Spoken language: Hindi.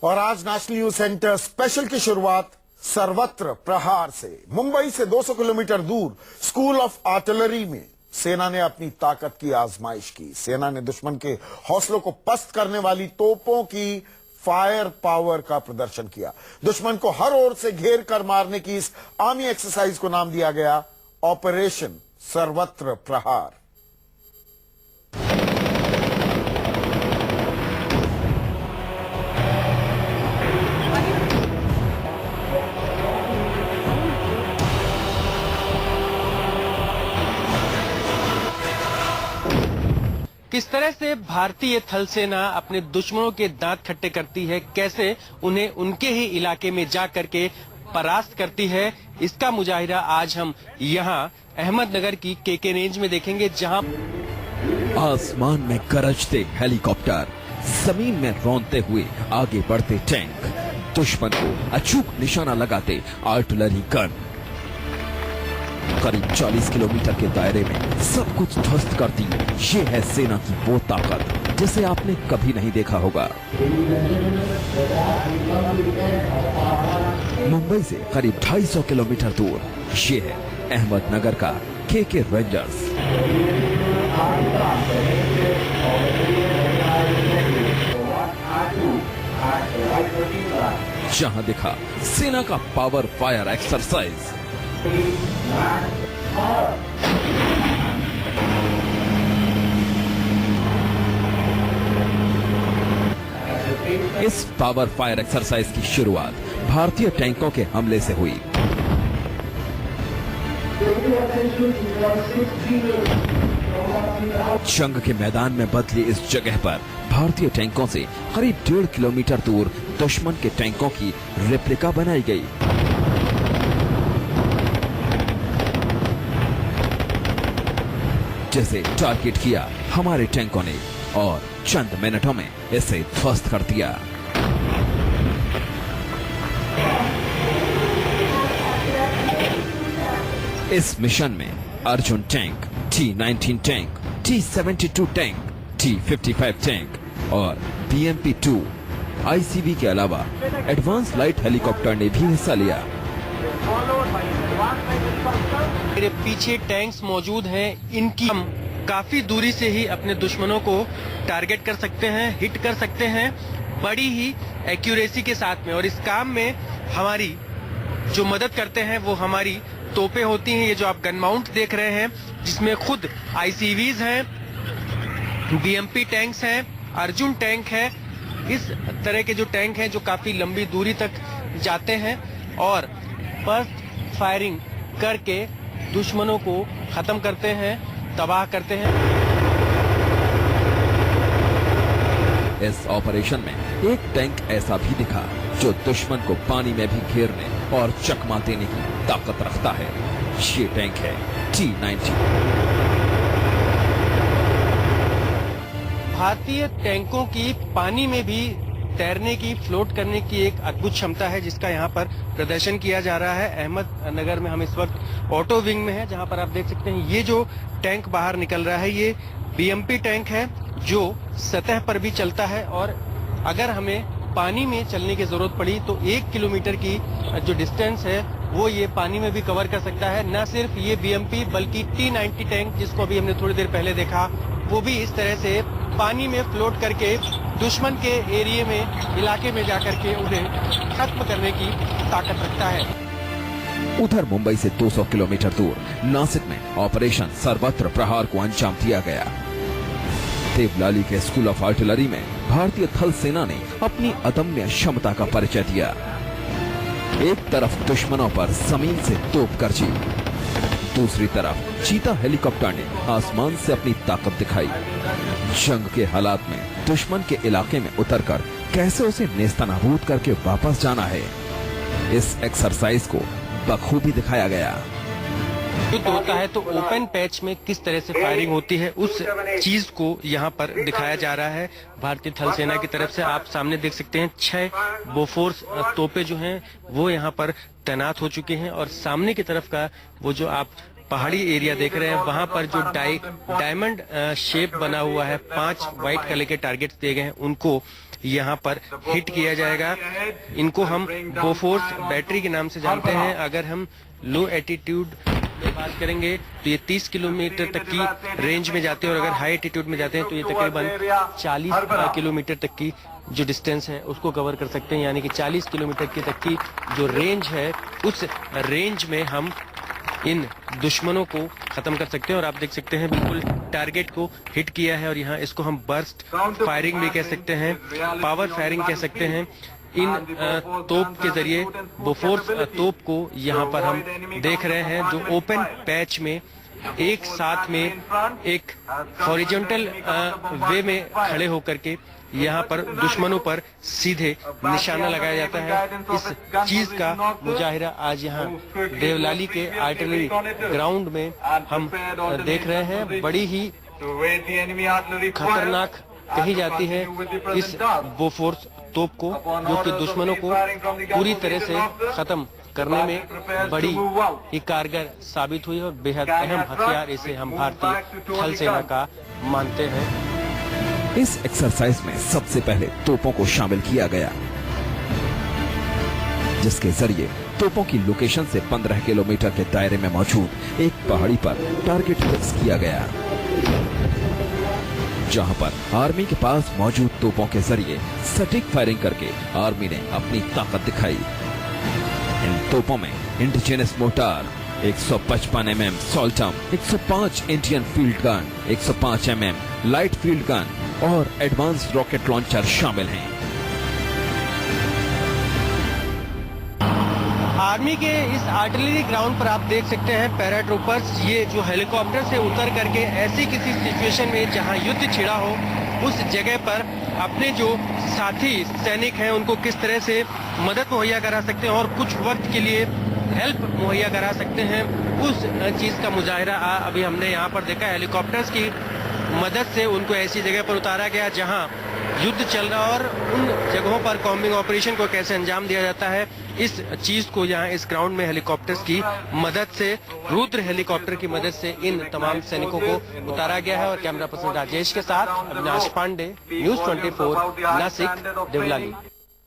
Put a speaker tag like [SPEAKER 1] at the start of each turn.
[SPEAKER 1] और आज नेशनल न्यूज सेंटर स्पेशल की शुरुआत सर्वत्र प्रहार से। मुंबई से 200 किलोमीटर दूर स्कूल ऑफ आर्टिलरी में सेना ने अपनी ताकत की आजमाइश की। सेना ने दुश्मन के हौसलों को पस्त करने वाली तोपों की फायर पावर का प्रदर्शन किया। दुश्मन को हर ओर से घेर कर मारने की इस आर्मी एक्सरसाइज को नाम दिया गया ऑपरेशन सर्वत्र प्रहार।
[SPEAKER 2] किस तरह से भारतीय थल सेना अपने दुश्मनों के दांत खट्टे करती है, कैसे उन्हें उनके ही इलाके में जा करके परास्त करती है, इसका मुजाहिरा आज हम यहाँ अहमदनगर की केके रेंज में देखेंगे, जहाँ
[SPEAKER 3] आसमान में गरजते हेलीकॉप्टर, जमीन में रौंदते हुए आगे बढ़ते टैंक, दुश्मन को अचूक निशाना लगाते आर्टिलरी गन, करीब 40 किलोमीटर के दायरे में सब कुछ ध्वस्त करती ये है सेना की वो ताकत जिसे आपने कभी नहीं देखा होगा। मुंबई से करीब 250 किलोमीटर दूर ये है अहमदनगर का केके रेंजर्स। जहां दिखा सेना का पावर फायर एक्सरसाइज। इस पावर फायर एक्सरसाइज की शुरुआत भारतीय टैंकों के हमले से हुई। जंग के मैदान में बदली इस जगह पर भारतीय टैंकों से करीब 1.5 किलोमीटर दूर दुश्मन के टैंकों की रेप्लिका बनाई गई। जिसे टारगेट किया हमारे टैंकों ने और चंद मिनटों में इसे ध्वस्त कर दिया। इस मिशन में Arjun tank, T-19 tank, T-72 tank, T-55 tank और BMP-2 ICV के अलावा एडवांस लाइट हेलीकॉप्टर ने भी हिस्सा लिया।
[SPEAKER 2] मेरे पीछे टैंक्स मौजूद हैं, इनकी हम काफी दूरी से ही अपने दुश्मनों को टारगेट कर सकते हैं, हिट कर सकते हैं बड़ी ही एक्यूरेसी के साथ में। और इस काम में हमारी जो मदद करते हैं वो हमारी तोपें होती हैं। ये जो आप गन माउंट देख रहे हैं, जिसमें खुद ICVs हैं, BMP टैंक्स हैं, अर्जुन टैंक है। इस तरह के जो टैंक हैं जो काफी लंबी दूरी तक जाते हैं और फर्स्ट फायरिंग करके दुश्मनों को खत्म करते हैं, तबाह करते हैं।
[SPEAKER 3] इस ऑपरेशन में एक टैंक ऐसा भी दिखा जो दुश्मन को पानी में भी घेरने और चकमा देने की ताकत रखता है। ये टैंक है T-90। भारतीय
[SPEAKER 2] टैंकों की पानी में भी तैरने की, फ्लोट करने की एक अद्भुत क्षमता है, जिसका यहाँ पर प्रदर्शन किया जा रहा है। अहमदनगर में हम इस वक्त ऑटो विंग में हैं, जहाँ पर आप देख सकते हैं ये जो टैंक बाहर निकल रहा है ये BMP टैंक है जो सतह पर भी चलता है। और अगर हमें पानी में चलने की जरूरत पड़ी तो 1 किलोमीटर की जो डिस्टेंस है वो ये पानी में भी कवर कर सकता है। न सिर्फ ये BMP बल्कि T-90 टैंक, जिसको अभी हमने थोड़ी देर पहले देखा, वो भी इस तरह से पानी में फ्लोट करके दुश्मन के एरिया में, इलाके में जाकर के उन्हें खत्म करने की ताकत रखता है।
[SPEAKER 3] उधर मुंबई से 200 किलोमीटर दूर नासिक में ऑपरेशन सर्वत्र प्रहार को अंजाम दिया गया। देवलाली के स्कूल ऑफ आर्टिलरी में भारतीय थल सेना ने अपनी अदम्य क्षमता का परिचय दिया। एक तरफ दुश्मनों पर जमीन से तोप गरजी, दूसरी तरफ चीता हेलीकॉप्टर ने आसमान से अपनी ताकत दिखाई। जंग के हालात में दुश्मन के इलाके में उतरकर कैसे उसे नेस्तनाबूद करके वापस जाना है, इस एक्सरसाइज को बखूबी दिखाया गया।
[SPEAKER 2] युद्ध होता है तो ओपन पैच में किस तरह से फायरिंग होती है, उस चीज को यहाँ पर दिखाया जा रहा है भारतीय थल सेना की तरफ से। आप सामने देख सकते हैं 6 बोफोर्स तोपे जो हैं वो यहाँ पर तैनात हो चुके हैं। और सामने की तरफ का वो जो आप पहाड़ी एरिया देख रहे हैं, वहां पर जो डायमंड शेप बना हुआ है, 5 व्हाइट कलर के टारगेट्स दिए गए हैं, उनको यहाँ पर हिट किया जाएगा। इनको हम बोफोर्स बैटरी के नाम से जानते हैं। अगर हम लो एटीट्यूड में बात करेंगे तो ये 30 किलोमीटर तक की रेंज में जाते हैं, और अगर हाई एटीट्यूड में जाते हैं तो ये तकरीबन 40 किलोमीटर तक की जो डिस्टेंस है उसको कवर कर सकते हैं। यानी कि 40 किलोमीटर की तक की जो रेंज है, उस रेंज में हम इन दुश्मनों को खत्म कर सकते हैं। और आप देख सकते हैं बिल्कुल टारगेट को हिट किया है, और यहाँ इसको हम बर्स्ट फायरिंग भी कह सकते हैं, पावर फायरिंग कह सकते हैं। इन तोप के जरिए बोफोर्स तोप को यहाँ पर हम देख रहे हैं, जो ओपन पैच में एक साथ में एक हॉरिजॉन्टल वे में खड़े होकर के यहाँ पर दुश्मनों पर सीधे निशाना लगाया जाता है। इस चीज का मुजाहिरा आज यहाँ देवलाली के आर्टिलरी ग्राउंड में हम देख रहे हैं। बड़ी ही खतरनाक कही जाती है इस बोफोर्स तोप को, जो कि दुश्मनों को पूरी तरह से खत्म करने में बड़ी ही कारगर साबित हुई और बेहद अहम हथियार इसे हम भारतीय थल सेना का मानते हैं।
[SPEAKER 3] इस एक्सरसाइज में सबसे पहले तोपों को शामिल किया गया, जिसके जरिए तोपों की लोकेशन से 15 किलोमीटर के दायरे में मौजूद एक पहाड़ी पर टारगेट फिक्स किया गया, जहां पर आर्मी के पास मौजूद तोपों के जरिए सटीक फायरिंग करके आर्मी ने अपनी ताकत दिखाई। इन तोपों में indigenous motor, 155 mm Soltam, 105 Indian field gun, 105 mm light field gun और एडवांस रॉकेट लॉन्चर शामिल हैं।
[SPEAKER 2] आर्मी के इस आर्टिलरी ग्राउंड पर आप देख सकते हैं पैराट्रूपर्स, ये जो हेलीकॉप्टर से उतर करके ऐसी किसी सिचुएशन में जहां युद्ध छिड़ा हो, उस जगह पर अपने जो साथी सैनिक हैं उनको किस तरह से मदद मुहैया करा सकते हैं और कुछ वक्त के लिए हेल्प मुहैया करा सकते हैं, उस चीज का मुजाहिरा अभी हमने यहाँ पर देखा। हेलीकॉप्टर्स की मदद से उनको ऐसी जगह पर उतारा गया जहां युद्ध चल रहा, और उन जगहों पर कॉम्बिंग ऑपरेशन को कैसे अंजाम दिया जाता है, इस चीज को यहाँ इस ग्राउंड में हेलीकॉप्टर्स की मदद से, रुद्र हेलीकॉप्टर की मदद से इन तमाम सैनिकों को उतारा गया है। और कैमरा पर्सन राजेश के साथ अविनाश पांडे, न्यूज़ 24, नासिक, देवलाली।